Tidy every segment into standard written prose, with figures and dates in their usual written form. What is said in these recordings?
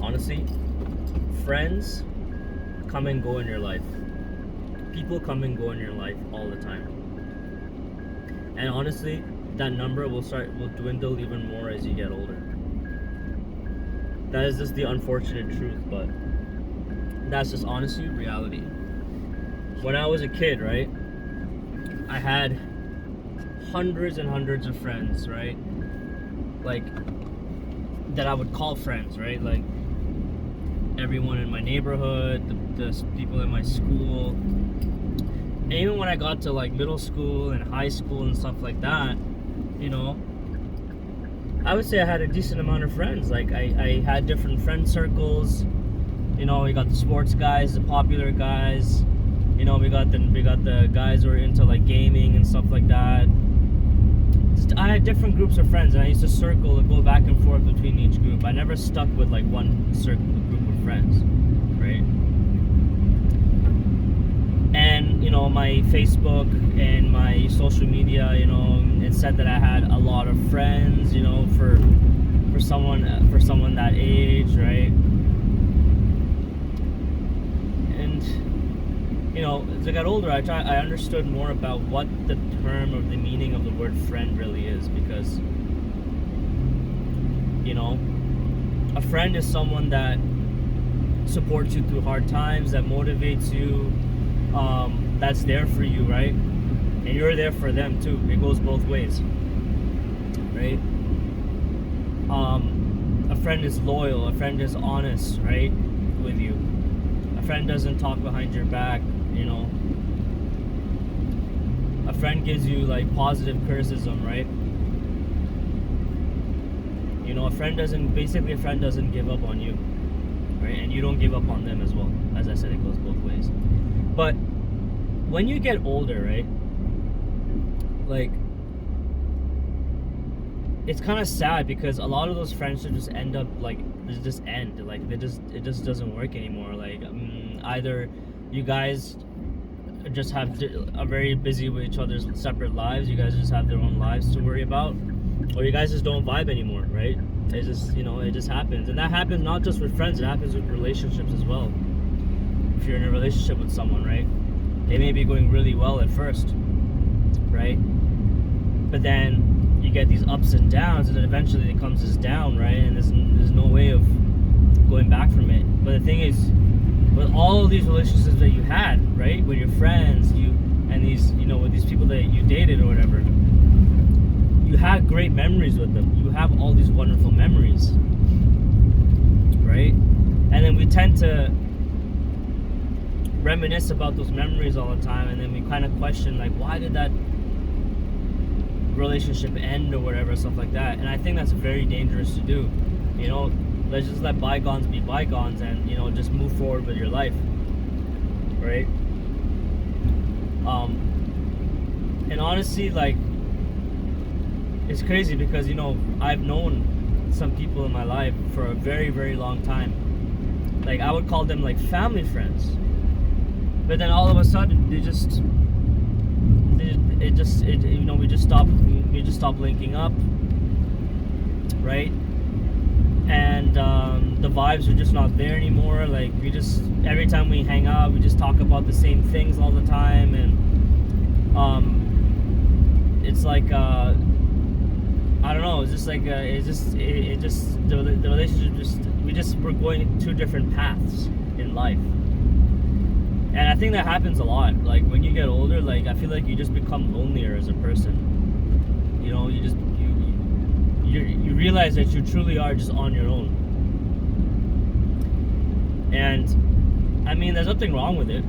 Honestly, friends come and go in your life. People come and go in your life all the time. And honestly, that number will dwindle even more as you get older. That is just the unfortunate truth, but that's just honestly reality. When I was a kid, right, I had hundreds and hundreds of friends, right? Like, that I would call friends, right? Like, everyone in my neighborhood, the people in my school. And even when I got to like middle school and high school and stuff like that, you know, I would say I had a decent amount of friends. Like, I had different friend circles. You know, we got the sports guys, the popular guys. You know, we got the guys who are into like gaming and stuff like that. I had different groups of friends, and I used to circle and go back and forth between each group. I never stuck with like one group of friends, right? And you know, my Facebook and my social media, you know, it said that I had a lot of friends, you know, for someone that age, right? And you know, as I got older, I understood more about what the term or the meaning of the word friend really is, because you know, a friend is someone that supports you through hard times, that motivates you, that's there for you, right? And you're there for them too. It goes both ways, right? A friend is loyal. A friend is honest, right, with you. A friend doesn't talk behind your back, you know. A friend gives you like positive criticism, right? You know, a friend doesn't give up on you, right? And you don't give up on them as well. As I said, it goes both ways. But when you get older, right, like, it's kind of sad because a lot of those friendships just end up like, they just end, like it just doesn't work anymore. Like, either you guys just are very busy with each other's separate lives, you guys just have their own lives to worry about, or you guys just don't vibe anymore, right? It just, you know, it just happens. And that happens not just with friends, it happens with relationships as well. If you're in a relationship with someone, right, it may be going really well at first, right, but then you get these ups and downs, and then eventually it comes this down, right? And there's no way of going back from it. But the thing is, with all of these relationships that you had, right, with your friends, and these, you know, with these people that you dated or whatever, you had great memories with them. You have all these wonderful memories, right? And then we tend to reminisce about those memories all the time, and then we kind of question, like, why did that relationship end or whatever, stuff like that. And I think that's very dangerous to do. You know, let's just let bygones be bygones, and you know, just move forward with your life, right? And honestly, like, it's crazy because, you know, I've known some people in my life for a very, very long time. Like, I would call them like family friends, but then all of a sudden we just stop linking up, right? And the vibes are just not there anymore. Like, every time we hang out, we just talk about the same things all the time, and it's like, I don't know, it's just like, the relationship we're going two different paths in life. And I think that happens a lot. Like, when you get older, like, I feel like you just become lonelier as a person. You know, you realize that you truly are just on your own. And I mean, there's nothing wrong with it.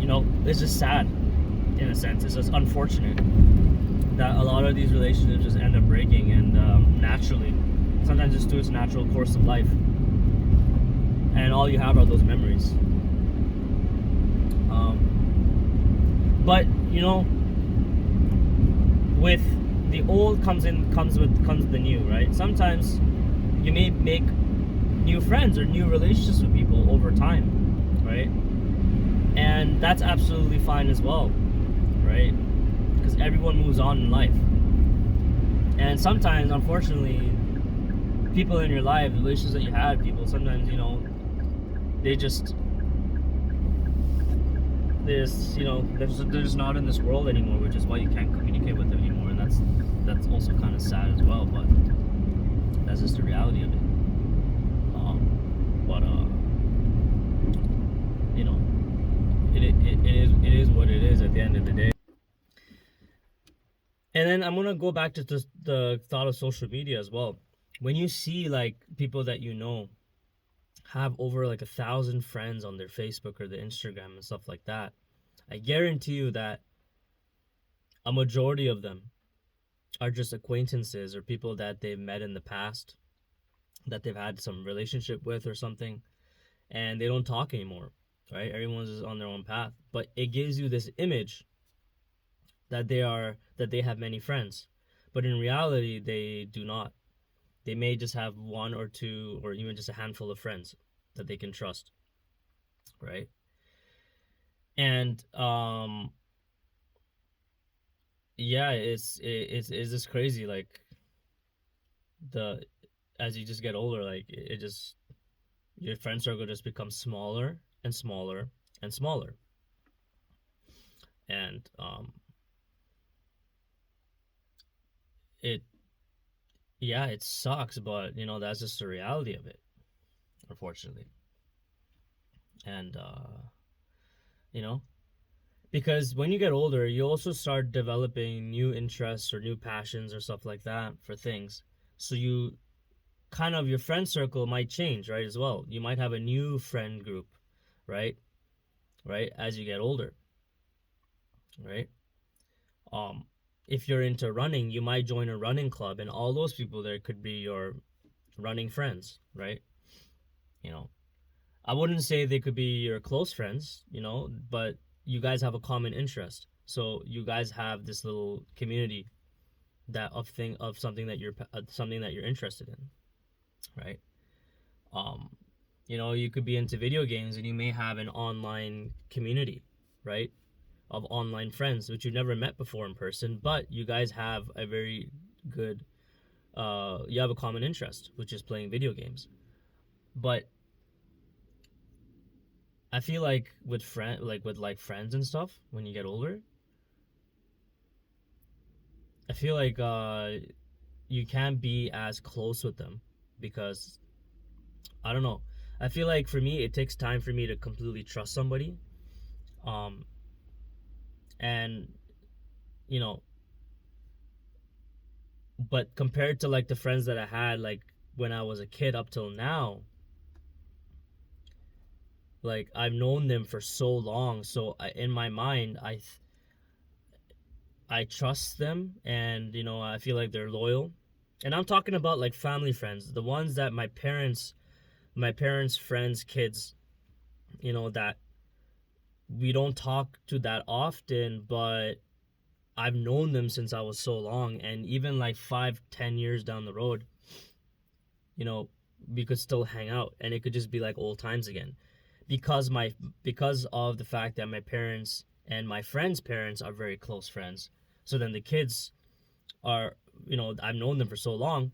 You know, it's just sad in a sense. It's just unfortunate that a lot of these relationships just end up breaking, and naturally, sometimes just through its natural course of life. And all you have are those memories. But you know, with the old comes the new, right? Sometimes you may make new friends or new relationships with people over time, right? And that's absolutely fine as well, right? Because everyone moves on in life. And sometimes, unfortunately, people in your life, the relationships that you had, people sometimes, they just there's they're just not in this world anymore, which is why you can't communicate with them anymore, and that's also kind of sad as well. But that's just the reality of it. But you know, it is what it is at the end of the day. And then I'm gonna go back to the thought of social media as well. When you see like people that have over like 1,000 friends on their Facebook or their Instagram and stuff like that, I guarantee you that a majority of them are just acquaintances or people that they've met in the past, that they've had some relationship with or something, and they don't talk anymore, right? Everyone's just on their own path. But it gives you this image that they have many friends. But in reality they do not. They may just have one or two or even just a handful of friends that they can trust, right? And yeah, it's just crazy. Like the as you just get older, like it just your friend circle just becomes smaller and smaller and smaller. And it yeah, it sucks, but that's just the reality of it, unfortunately. And you know, because when you get older, you also start developing new interests or new passions or stuff like that for things. So you kind of your friend circle might change, right? As well, you might have a new friend group, right? Right, as you get older, right? Um, if you're into running, you might join a running club, and all those people there could be your running friends, right? You know, I wouldn't say they could be your close friends, but you guys have a common interest. So you guys have this little community that of something that you're interested in, right? Um, you could be into video games and you may have an online community, right? Of online friends which you've never met before in person, but you guys have a very good you have a common interest, which is playing video games. But I feel like with like friends and stuff, when you get older, I feel like you can't be as close with them because I don't know. I feel like for me, it takes time for me to completely trust somebody. Um, and you know, but compared to like the friends that I had like when I was a kid up till now, like I've known them for so long, so in my mind, I trust them, and I feel like they're loyal. And I'm talking about like family friends, the ones that my parents' friends' kids, that we don't talk to that often, but I've known them since I was so long, and even like 5-10 years down the road, you know, we could still hang out, and it could just be like old times again, because of the fact that my parents and my friends' parents are very close friends. So then the kids are, I've known them for so long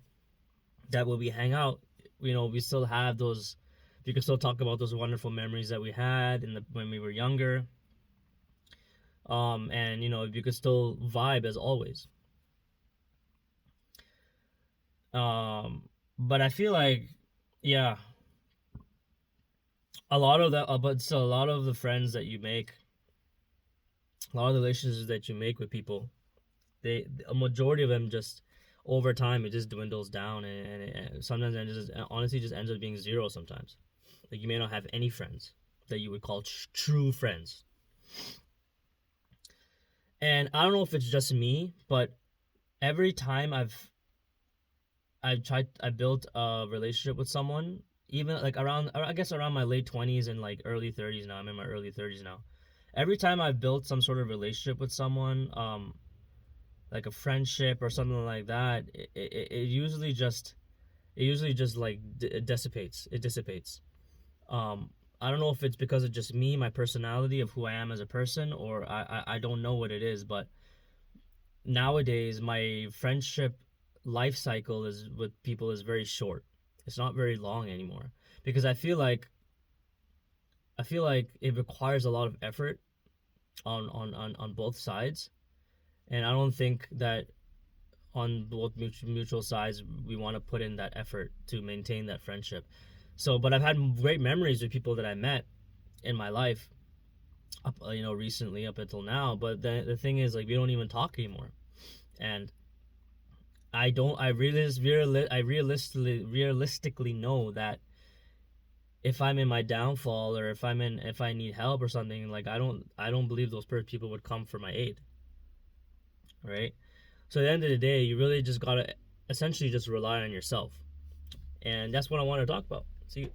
that when we hang out, we still have those. We can still talk about those wonderful memories that we had when we were younger. And you could still vibe as always. But I feel like, yeah, a lot of that, but still, a lot of the friends that you make, a lot of the relationships that you make with people, a majority of them just over time it just dwindles down, and sometimes it just honestly just ends up being zero. Sometimes, like you may not have any friends that you would call true friends. And I don't know if it's just me, but every time I built a relationship with someone, even like I guess around my late 20s and like early 30s now. I'm in my early 30s now. Every time I've built some sort of relationship with someone, like a friendship or something like that, it usually just like dissipates. It dissipates. I don't know if it's because of just me, my personality of who I am as a person, or I don't know what it is, but nowadays my friendship life cycle is with people is very short. It's not very long anymore because I feel like it requires a lot of effort on both sides, and I don't think that on both mutual sides we want to put in that effort to maintain that friendship. So, but I've had great memories with people that I met in my life, up recently up until now. But the thing is, like, we don't even talk anymore, and I don't. I realistically know that if I'm in my downfall, or if I need help or something, like, I don't believe those people would come for my aid, right? So at the end of the day, you really just gotta essentially just rely on yourself, and that's what I want to talk about. See.